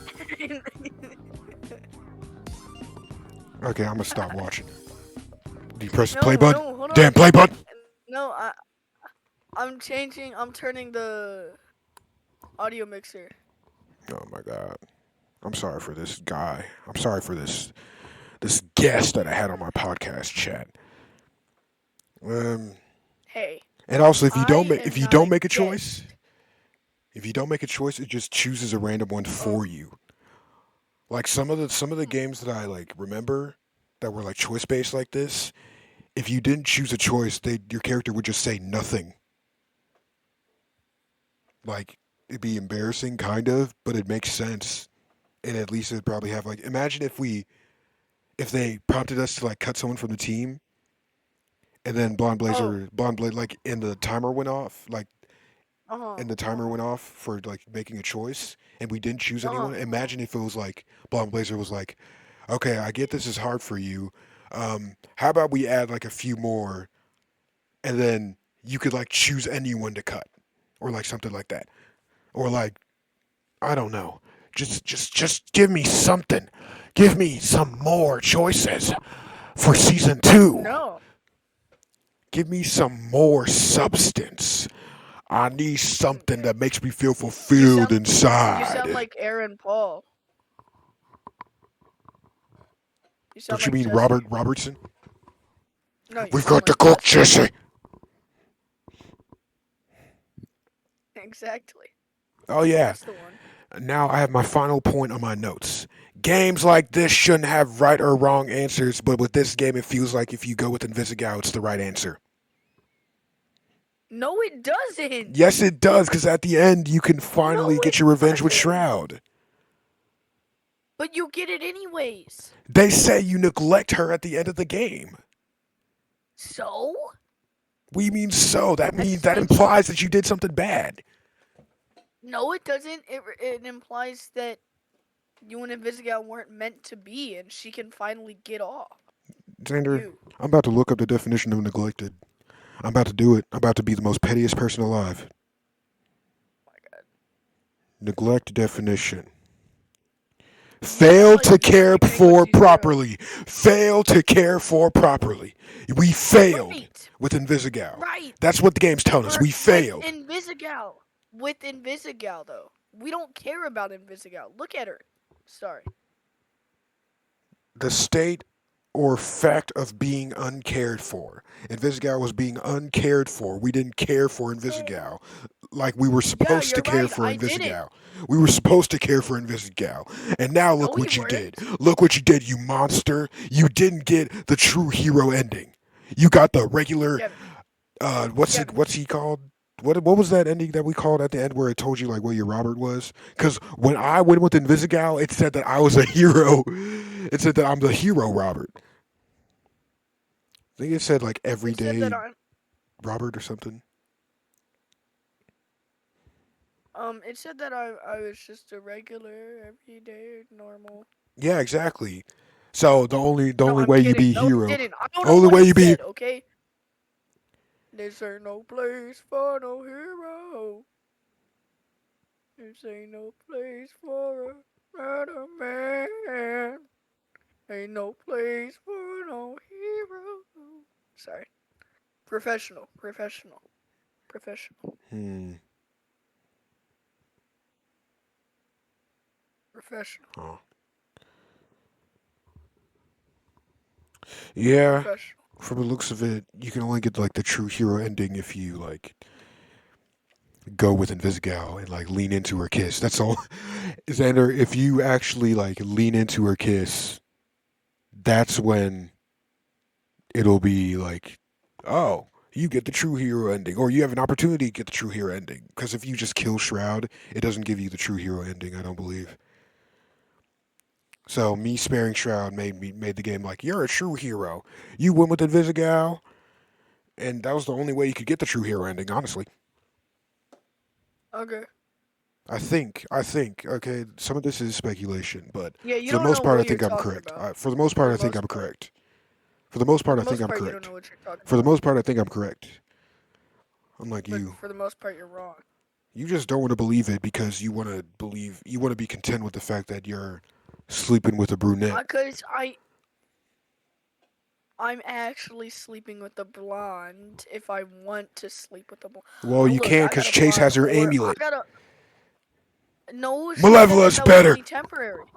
Okay, I'm gonna stop watching. Do you press the play No, button? no, hold Damn on. play button! No, I'm changing. I'm turning the audio mixer. Oh my god. I'm sorry for this guy. I'm sorry for this guest that I had on my podcast chat. Um, Hey, and also I if am you not don't a make a choice, guest. if you don't make a choice, it just chooses a random one Oh, for you. Like some of the hmm. games that I like remember that were like choice based like this, if you didn't choose a choice, they your character would just say nothing. Like it'd be embarrassing kind of, but it makes sense. And at least it'd probably have like imagine if they prompted us to like cut someone from the team and then Oh, Blonde Blaze like and the timer went off, like uh-huh, and the timer uh-huh, went off for like making a choice and we didn't choose uh-huh, anyone. uh-huh. Imagine if it was like Blonde Blazer was like, okay, I get this is hard for you. How about we add like a few more and then you could like choose anyone to cut or like something like that. Or like I don't know. Just give me something. Give me some more choices for season 2. No, Give me some more substance. I need something okay. that makes me feel You fulfilled sound you sound inside. like Aaron Paul. You sound Don't you like mean Jesse. Robert Robertson? No, you We've sound got to like cook, Jesse. Jesse. Exactly. Oh yeah. That's the one. Now I have my final point on my notes. Games like this shouldn't have right or wrong answers, but with this game, it feels like if you go with Invisigal, it's the right answer. No, it doesn't. Yes, it does, because at the end, you can No, finally get it your revenge with doesn't. Shroud. But you get it anyways. They say you neglect her at the end of the game. So? We mean so. That That means just that makes implies that you did something bad. no. It doesn't. It implies that you and Invisigal weren't meant to be, and she can finally get off Xander, you. I'm about to look up the definition of neglected. I'm about to do it. I'm about to be the most pettiest person alive. Oh my God. Neglect definition. Yeah, Fail to like care everything when for she's zero. properly. Fail to care for properly. We failed Right. with Invisigal. Right. That's what the game's telling us. For We with failed. Invisigal. With Invisigal though. We don't care about Invisigal. Look at her. Sorry. The state or fact of being uncared for. Invisigal was being uncared for. We didn't care for No. Invisigal like we were Yeah, supposed to you're care right. for I didn't. Invisigal. We were supposed to care for Invisigal. And now No, look we what you did. weren't. Look what you did, you monster. You didn't get the true hero ending. You got the regular Kevin. Kevin. what's he called? What was that ending that we called at the end where it told you like what your Robert was? Because when I went with Invisigal, it said that I was a hero. It said that I'm the hero Robert. I think it said like It said that everyday I'm Robert or something. it said that I was just a regular, everyday, normal. Yeah, exactly. So the only No, I'm way you kidding. be No, it hero, didn't. I don't know only what way it you be said, okay? This ain't no place for no hero. This ain't no place for a better man. Ain't no place for no hero. Sorry. Professional. Professional. Professional. hmm. Professional. Oh. Yeah, Professional. from the looks of it, you can only get like the true hero ending if you like go with Invisigal and like lean into her kiss. That's all. Xander, if you actually like lean into her kiss, that's when it'll be like, oh, you get the true hero ending, or you have an opportunity to get the true hero ending. Because if you just kill Shroud, it doesn't give you the true hero ending. I don't believe. So me sparing Shroud made the game like you're a true hero. You went with Invisigal, and that was the only way you could get the true hero ending. Honestly, Okay. I think. Okay, some of this is speculation, but Yeah, you for the don't most know part, I what you're think I'm talking correct. about. For the most For part, the I think I'm most part. correct. For the most For part, the I think most I'm part, you don't know correct. what you're talking For the about. most part, I think I'm correct. Unlike But you, for the most part, you're wrong. you just don't want to believe it because you want to be content with the fact that you're sleeping with a brunette. Cause I'm actually sleeping with a blonde if I want to sleep with a blonde. Well, you Look, can't I because got a Chase blonde has her or I amulet. got a no, she said that Malevola's that was better. only temporary.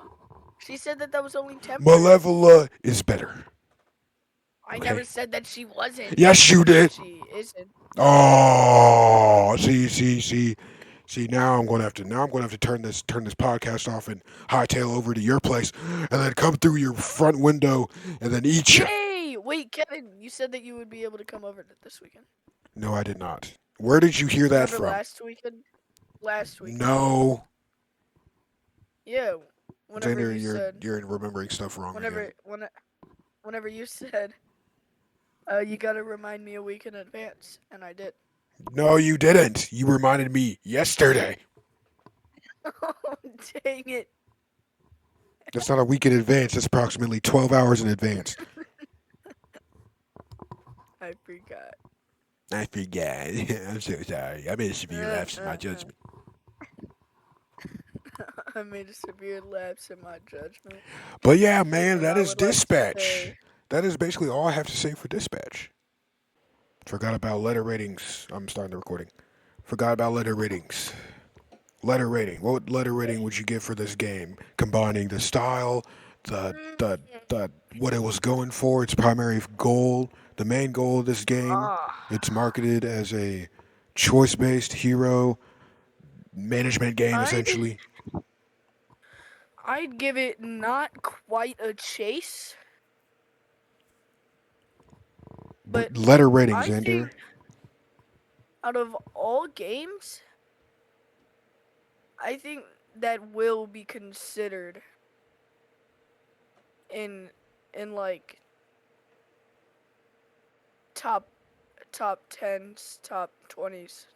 She said that that was only temporary. Malevola is better. I never Okay. said that she wasn't. I Yes, you said that did. she isn't. Oh, see. Now I'm gonna have to turn this podcast off and hightail over to your place, and then come through your front window and then eat you. Yay! Wait, Kevin, you said that you would be able to come over this weekend. No, I did not. Where did you hear that Remember from? last weekend? Last weekend. No, Yeah, whenever Xander, you you're said, you're remembering stuff wrong again. whenever when whenever you said, you gotta remind me a week in advance, and I did. No, you didn't. You reminded me yesterday. Oh, dang it! That's not a week in advance. That's approximately 12 hours in advance. I forgot. I forgot. I'm so sorry. I made a severe Uh, lapse in uh, my uh. judgment. I made a severe lapse in my judgment, But yeah, man, and that I is would like to dispatch. say, That is basically all I have to say for dispatch. Forgot about letter ratings. I'm starting the recording. Forgot about letter ratings. Letter rating. What letter rating would you give for this game? Combining the style, the what it was going for, its primary goal, the main goal of this game. ah, It's marketed as a choice-based hero management game, I'd essentially. I'd give it not quite a chase, but Letter ratings, I Xander. think out of all games, I think that will be considered in in like top top tens, top 20s,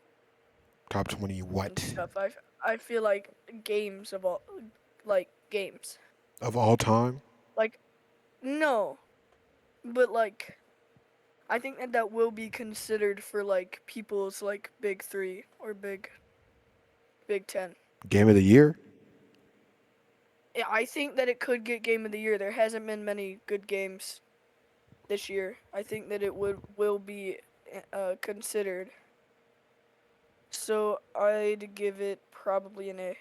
Top 20 and what? stuff. I feel like games of all, like games, Of all time? like no, but like I think that that will be considered for like people's like big three or big ten. Game of the year? Yeah, I think that it could get game of the year. There hasn't been many good games this year. I think that it will be considered. So I'd give it probably an A.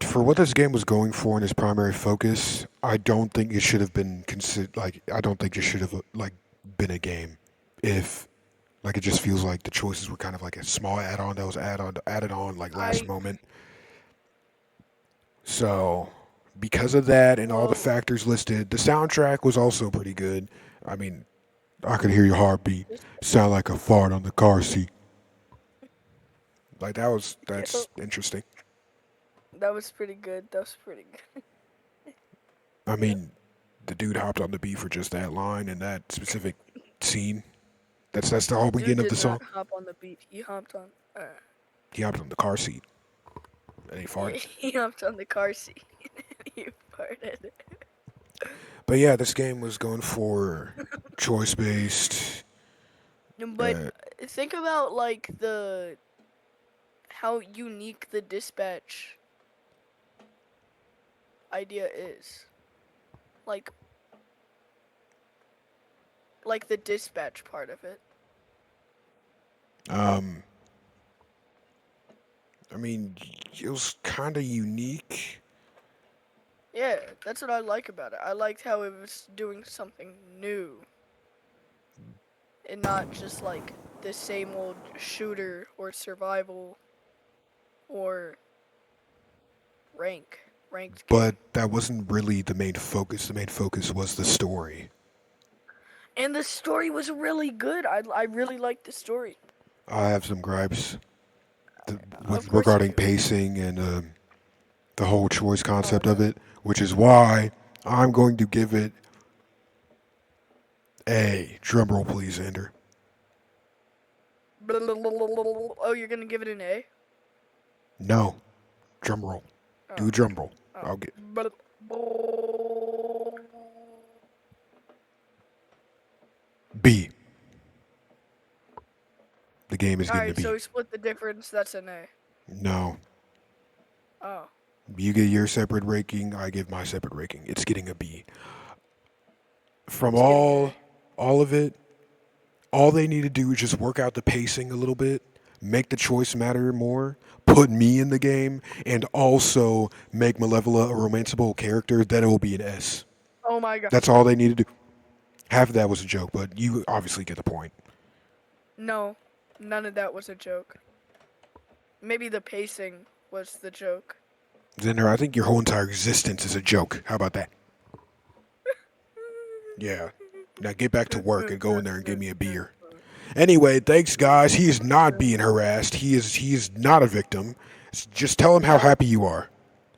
For what this game was going for in its primary focus, I don't think it should have been considered. Like, I don't think it should have like been a game. If like it just feels like the choices were kind of like a small add-on that was added on like last I moment. So because of that and all the well, factors listed, the soundtrack was also pretty good. I mean, I could hear your heartbeat this, sound like a fart on the car seat. Like yeah, that's interesting. that was pretty good. That was pretty good. I Yeah. mean, the dude hopped on the beat for just that line and that specific scene. That's the whole Dude beginning of the did song. not hop on the beat. He hopped on. He hopped on the car seat and he Yeah, farted. he hopped on the car seat. He farted. But yeah, this game was going for choice based. But think about like the how unique the dispatch idea is. Like like the dispatch part of it. Um, I mean, it was kind of unique, Yeah, that's what I like about it. I liked how it was doing something new and not just like the same old shooter or survival or ranked but game. that wasn't really the main focus. The main focus was the story. And the story was really good. I really liked the story. I have some gripes Of with course you regarding do. pacing and the whole choice Oh concept of no. it, which is why I'm going to give it a drum roll, please, Ender. Oh, you're gonna give it an A? No, drum roll. Do a Oh, drum roll. oh. I'll get B. The game is getting a Alright, so B. we split the difference. That's an A. No, Oh, you get your separate ranking. I give my separate ranking. It's getting a B. From it's getting an A. all of it, all they need to do is just work out the pacing a little bit, make the choice matter more, put me in the game, and also make Malevola a romanceable character. Then it will be an S. Oh my god. That's all they need to do. Half of that was a joke, but you obviously get the point. No, none of that was a joke. Maybe the pacing was the joke. Xander, I think your whole entire existence is a joke. How about that? Yeah. Now get back to work and go in there and give me a beer. Anyway, thanks guys. He is not being harassed. He is not a victim. Just tell him how Hell, happy you are.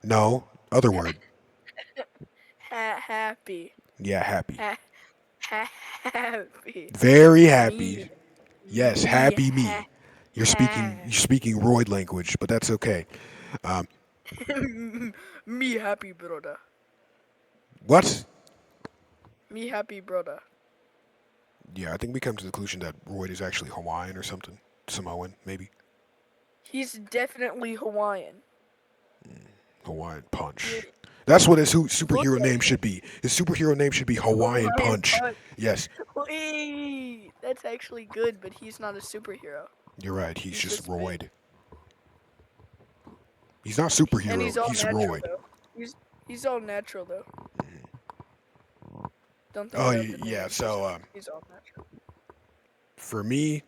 No, other word. happy. Yeah, happy. Ha- happy. Very Me. happy. Yes, Me. happy me. You're speaking roid language, but that's okay. Um, Me happy, brother. what? Me happy, brother. Yeah, I think we come to the conclusion that roid is actually Hawaiian or something. Samoan, maybe. He's definitely Hawaiian. Hawaiian Yeah, Punch. That's what his look superhero at name should be. His superhero name should be Hawaiian Hawaiian Punch. punch. Yes, Wait, that's actually good, but he's not a superhero. you're right. He's He's just just big. roid. He's not And superhero. he's all He's natural roid. though. He's all natural though. Don't think Oh about the yeah. name. So He's all natural. for me,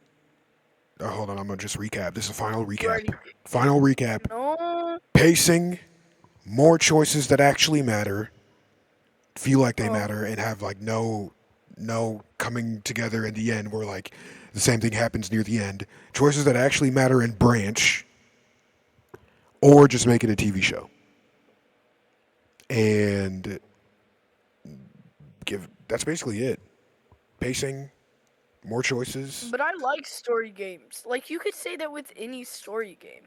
hold on. I'm gonna just recap. This is a final You recap. already Final recap. no. Pacing, more choices that actually matter, feel like they Oh, matter, and have like no coming together in the end where like the same thing happens near the end. Choices that actually matter and branch, or just make it a TV show and give. That's basically it. pacing, more choices. But I like story games. Like you could say that with any story game.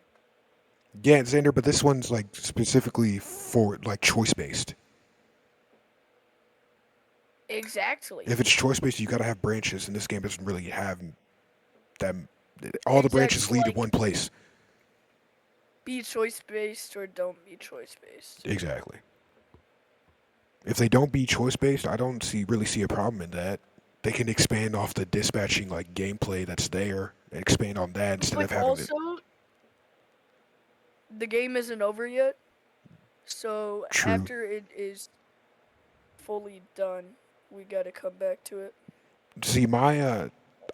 Yeah, Xander, but this one's like specifically for like choice based. Exactly. If it's choice based, you got to have branches, and this game doesn't really have them. All the branches Exactly. lead to Like one place. be choice based or don't be choice based. Exactly. If they don't be choice based, I don't really see a problem in that. They can expand off the dispatching like gameplay that's there and expand on that instead But of having to. also the game isn't over yet. So True. after it is fully done, we gotta come back to it. See,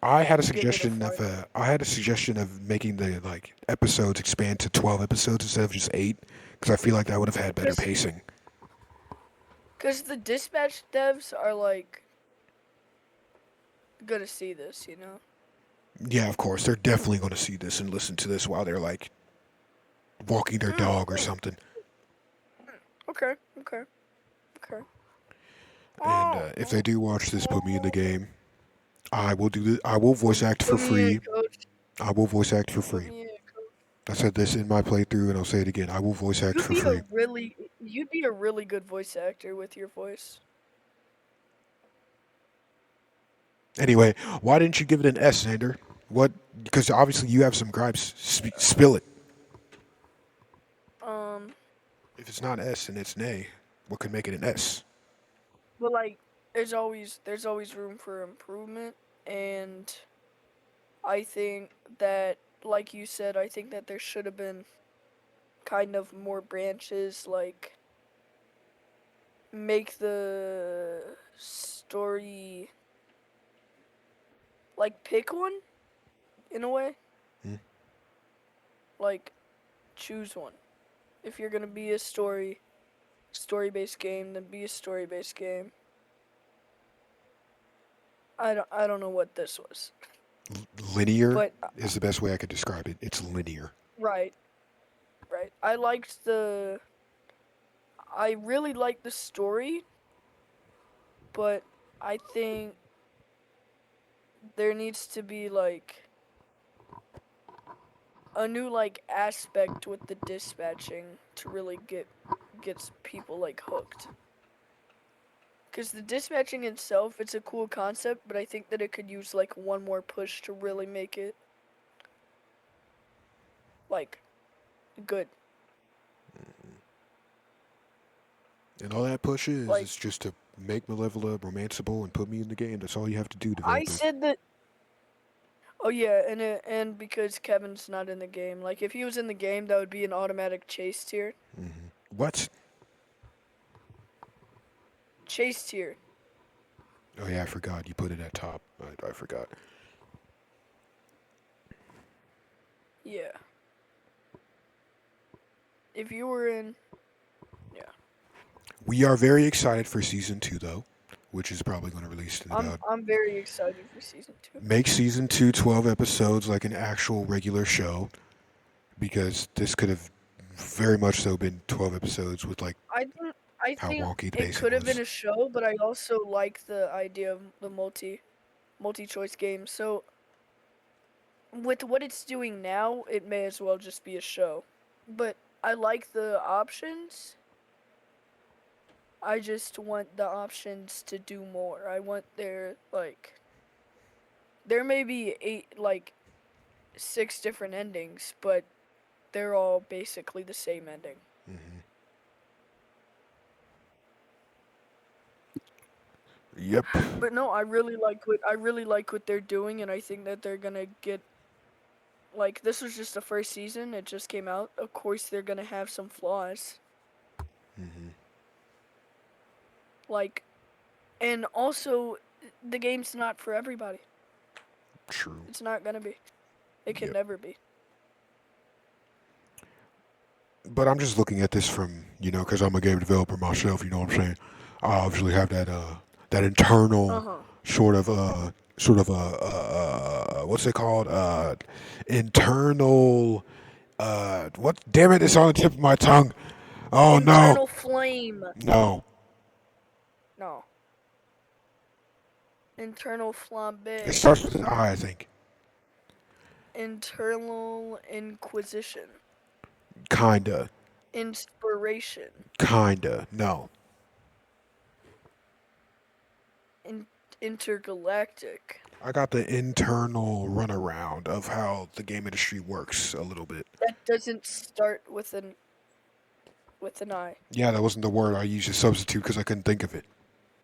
I had a Give it a suggestion of final. making the like episodes expand to 12 episodes instead of just 8 because I feel like that would have had better Cause, pacing. Cause the dispatch devs are like gonna see this, you know. Yeah, of course, they're definitely going to see this and listen to this while they're like walking their dog or Oh, something. okay, okay, okay. And Oh, if they oh, do watch this, put me in the oh. game. I will do. I will voice act for Put me in, free. coach. I will voice act for Put free. me in, coach. I said this in my playthrough, and I'll say it again. I will voice act for free. You'd be a really good voice actor with your voice. Anyway, why didn't you give it an S, Xander? What? Because obviously you have some gripes. Spill it. Um, If it's not S and it's an A, what could make it an S? but like, there's always room for improvement, and I think that, like you said, I think that there should have been kind of more branches, like make the story like pick one in a way, Hmm? like choose one. If you're gonna be a story-based game, then be a story-based game. I don't know what this was, Linear but is the best way I could describe it. It's linear. right, right. I really liked the story, but I think there needs to be like a new like aspect with the dispatching to really gets people like hooked. Cause the dispatching itself, it's a cool concept, but I think that it could use like one more push to really make it like good. And all that push Like is just to make Malevola romanceable and put me in the game. That's all you have to do, I developers. said that. Oh yeah, and because Kevin's not in the game, like if he was in the game, that would be an automatic chase tier. What? Chase tier. Oh yeah, I forgot. You put it at top. I forgot. Yeah. If you were in, yeah. We are very excited for season 2, though, which is probably going to release in I'm about. I'm very excited for season 2. Make season 2 12 episodes like an actual regular show, because this could have very much so been 12 episodes with like I think I how think wonky the it pacing could have been was. a show, but I also like the idea of the multi-choice game. So with what it's doing now, it may as well just be a show. But I like the options. I just want the options to do more. I want there may be six different endings, but they're all basically the same ending. Yep. But no, I really like what they're doing, and I think that they're gonna get like this was just the first season. It just came out. Of course, they're gonna have some flaws. Like, and also, the game's not for everybody. True. It's not gonna be. It can Yep. never be. But I'm just looking at this from, because I'm a game developer myself. You know what I'm saying? I obviously have that Uh internal huh. what's it called? Internal. What? Damn it! It's on the tip of my tongue. Oh no, Internal flame. no. No. Internal It flambe. starts with an I think. Internal inquisition. Kinda. Inspiration. Kinda. No. In- intergalactic. I got the internal runaround of how the game industry works a little bit. That doesn't start with an I. Yeah, that wasn't the word I used to substitute because I couldn't think of it.